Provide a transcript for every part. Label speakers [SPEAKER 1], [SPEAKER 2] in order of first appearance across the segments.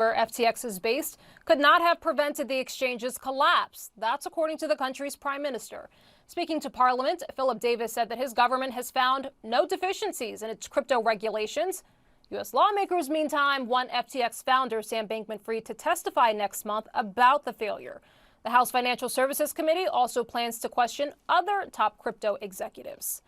[SPEAKER 1] where FTX is based, could not have prevented the exchange's collapse. That's according to the country's prime minister. Speaking to Parliament, Philip Davis said that his government has found no deficiencies in its crypto regulations. U.S. lawmakers, meantime, want FTX founder Sam Bankman-Fried to testify next month about the failure. The House Financial Services Committee also plans to question other top crypto executives.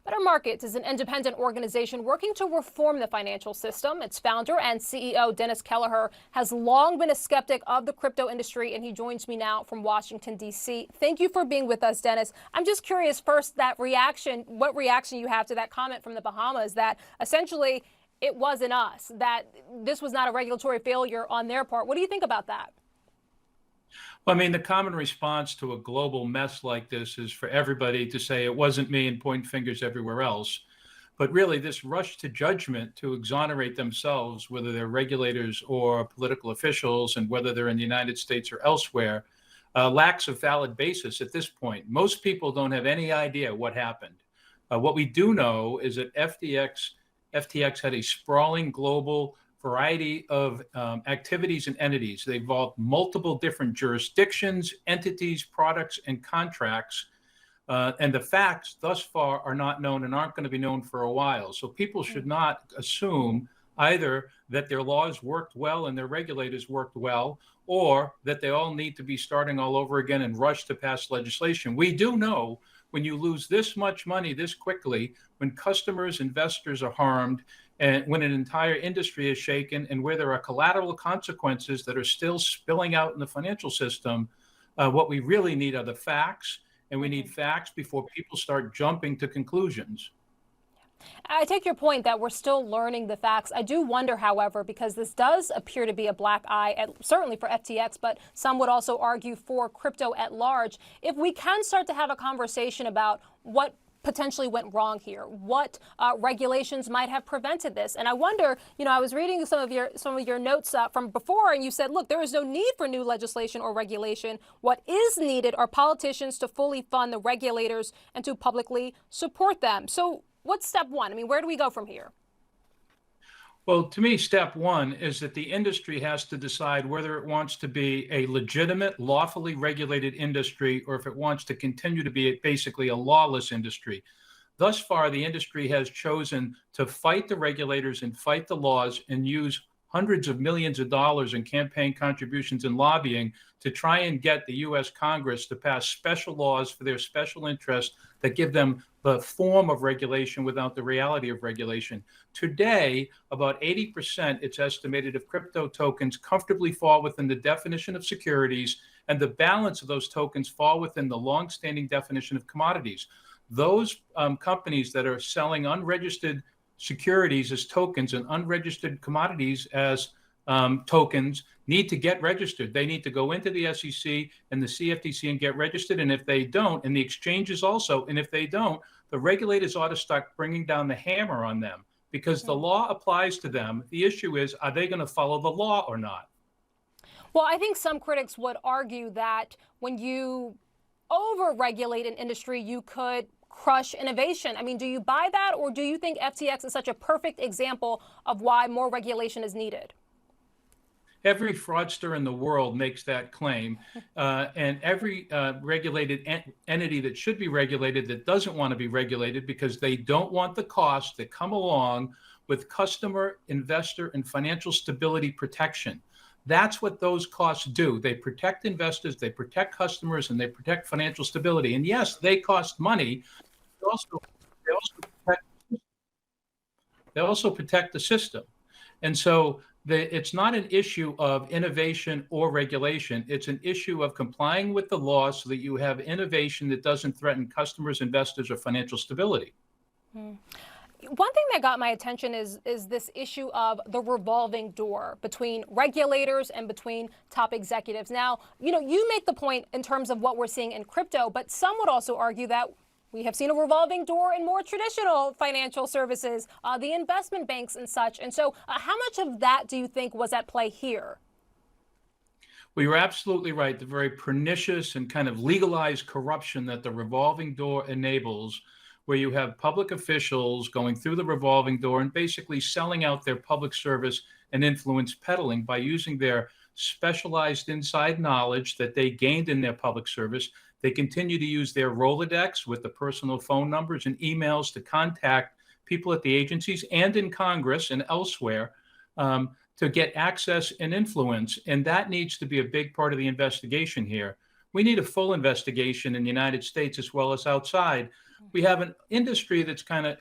[SPEAKER 1] Better Markets is an independent organization working to reform the financial system. Its founder and CEO, Dennis Kelleher, has long been a skeptic of the crypto industry, and he joins me now from Washington, D.C. Thank you for being with us, Dennis. I'm just curious first, what reaction you have to that comment from the Bahamas that essentially it wasn't us, that this was not a regulatory failure on their part. What do you think about that?
[SPEAKER 2] Well, I mean, the common response to a global mess like this is for everybody to say it wasn't me and point fingers everywhere else. But really, this rush to judgment to exonerate themselves, whether they're regulators or political officials, and whether they're in the United States or elsewhere, lacks a valid basis at this point. Most people don't have any idea what happened. What we do know is that FTX had a sprawling global variety of activities and entities. They involved multiple different jurisdictions, entities, products, and contracts. And the facts thus far are not known and aren't going to be known for a while. So people should not assume either that their laws worked well and their regulators worked well, or that they all need to be starting all over again and rush to pass legislation. We do know when you lose this much money this quickly, when customers, investors are harmed, and when an entire industry is shaken, and where there are collateral consequences that are still spilling out in the financial system, what we really need are the facts, and we need facts before people start jumping to conclusions.
[SPEAKER 1] I take your point that we're still learning the facts. I do wonder, however, because this does appear to be a black eye, certainly for FTX, but some would also argue for crypto at large. If we can start to have a conversation about what potentially went wrong here, what regulations might have prevented this. And I wonder, I was reading some of your notes from before, and you said, look, there is no need for new legislation or regulation. What is needed are politicians to fully fund the regulators and to publicly support them. So what's step one? I mean, where do we go from here?
[SPEAKER 2] Well, to me, step one is that the industry has to decide whether it wants to be a legitimate, lawfully regulated industry, or if it wants to continue to be basically a lawless industry. Thus far, the industry has chosen to fight the regulators and fight the laws and use hundreds of millions of dollars in campaign contributions and lobbying to try and get the U.S. Congress to pass special laws for their special interests that give them the form of regulation without the reality of regulation. Today, about 80%, it's estimated, of crypto tokens comfortably fall within the definition of securities, and the balance of those tokens fall within the longstanding definition of commodities. Those companies that are selling unregistered securities as tokens and unregistered commodities as tokens need to get registered. They need to go into the SEC and the CFTC and get registered. And if they don't, and the exchanges also, and if they don't, the regulators ought to start bringing down the hammer on them, because the law applies to them. The issue is, are they going to follow the law or not?
[SPEAKER 1] Well, I think some critics would argue that when you over-regulate an industry, you could crush innovation. I mean, do you buy that, or do you think FTX is such a perfect example of why more regulation is needed?
[SPEAKER 2] Every fraudster in the world makes that claim, and every regulated entity that should be regulated that doesn't want to be regulated because they don't want the costs that come along with customer, investor, and financial stability protection. That's what those costs do. They protect investors, they protect customers, and they protect financial stability. And yes, they cost money. They also protect the system. And so it's not an issue of innovation or regulation. It's an issue of complying with the law so that you have innovation that doesn't threaten customers, investors, or financial stability.
[SPEAKER 1] One thing that got my attention is this issue of the revolving door between regulators and between top executives. Now, you make the point in terms of what we're seeing in crypto, but some would also argue that we have seen a revolving door in more traditional financial services, the investment banks and such. And so how much of that do you think was at play here?
[SPEAKER 2] Well, you're absolutely right. The very pernicious and kind of legalized corruption that the revolving door enables where you have public officials going through the revolving door and basically selling out their public service and influence peddling by using their specialized inside knowledge that they gained in their public service. They continue to use their Rolodex with the personal phone numbers and emails to contact people at the agencies and in Congress and elsewhere to get access and influence. And that needs to be a big part of the investigation here. We need a full investigation in the United States as well as outside. We have an industry that's kind of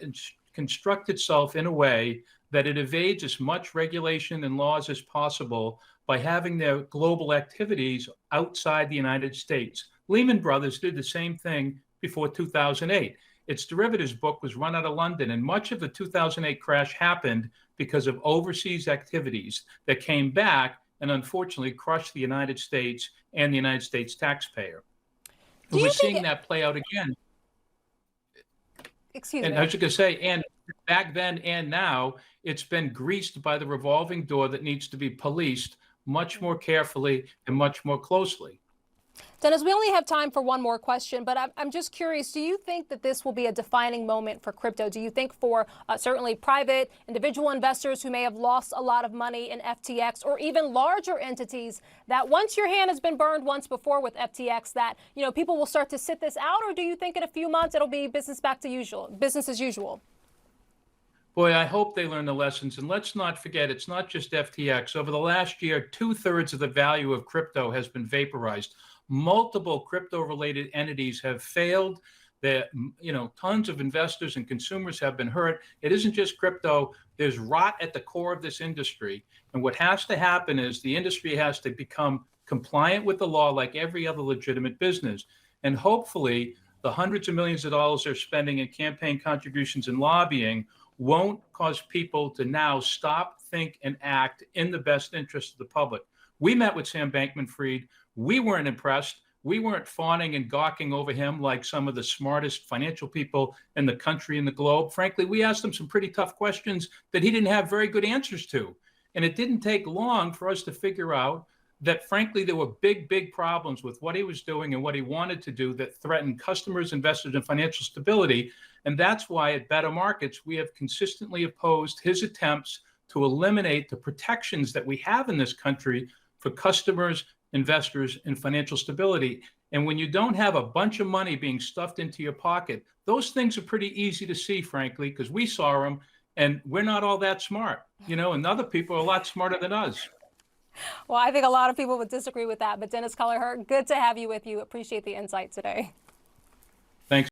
[SPEAKER 2] constructed itself in a way that it evades as much regulation and laws as possible by having their global activities outside the United States. Lehman Brothers did the same thing before 2008. Its derivatives book was run out of London, and much of the 2008 crash happened because of overseas activities that came back and unfortunately crushed the United States and the United States taxpayer. And we're seeing that play out again.
[SPEAKER 1] Excuse me.
[SPEAKER 2] And I was going to say, and back then and now, it's been greased by the revolving door that needs to be policed much more carefully and much more closely.
[SPEAKER 1] Dennis, we only have time for one more question, but I'm just curious, do you think that this will be a defining moment for crypto? Do you think for certainly private individual investors who may have lost a lot of money in FTX, or even larger entities, that once your hand has been burned once before with FTX, that, you know, people will start to sit this out? Or do you think in a few months it'll be business as usual?
[SPEAKER 2] Boy, I hope they learn the lessons. And let's not forget, it's not just FTX. Over the last year, 2/3 of the value of crypto has been vaporized. Multiple crypto-related entities have failed. Tons of investors and consumers have been hurt. It isn't just crypto. There's rot at the core of this industry. And what has to happen is the industry has to become compliant with the law like every other legitimate business. And hopefully, the hundreds of millions of dollars they're spending in campaign contributions and lobbying won't cause people to now stop, think, and act in the best interest of the public. We met with Sam Bankman-Fried. We weren't impressed. We weren't fawning and gawking over him like some of the smartest financial people in the country and the globe. Frankly, we asked him some pretty tough questions that he didn't have very good answers to. And it didn't take long for us to figure out that, frankly, there were big problems with what he was doing and what he wanted to do that threatened customers, investors, and financial stability. And that's why at Better Markets, we have consistently opposed his attempts to eliminate the protections that we have in this country for customers, investors, and financial stability. And when you don't have a bunch of money being stuffed into your pocket, those things are pretty easy to see, frankly, because we saw them, and we're not all that smart, and other people are a lot smarter than us.
[SPEAKER 1] Well, I think a lot of people would disagree with that. But Dennis Kelleher, good to have you with you. Appreciate the insight today.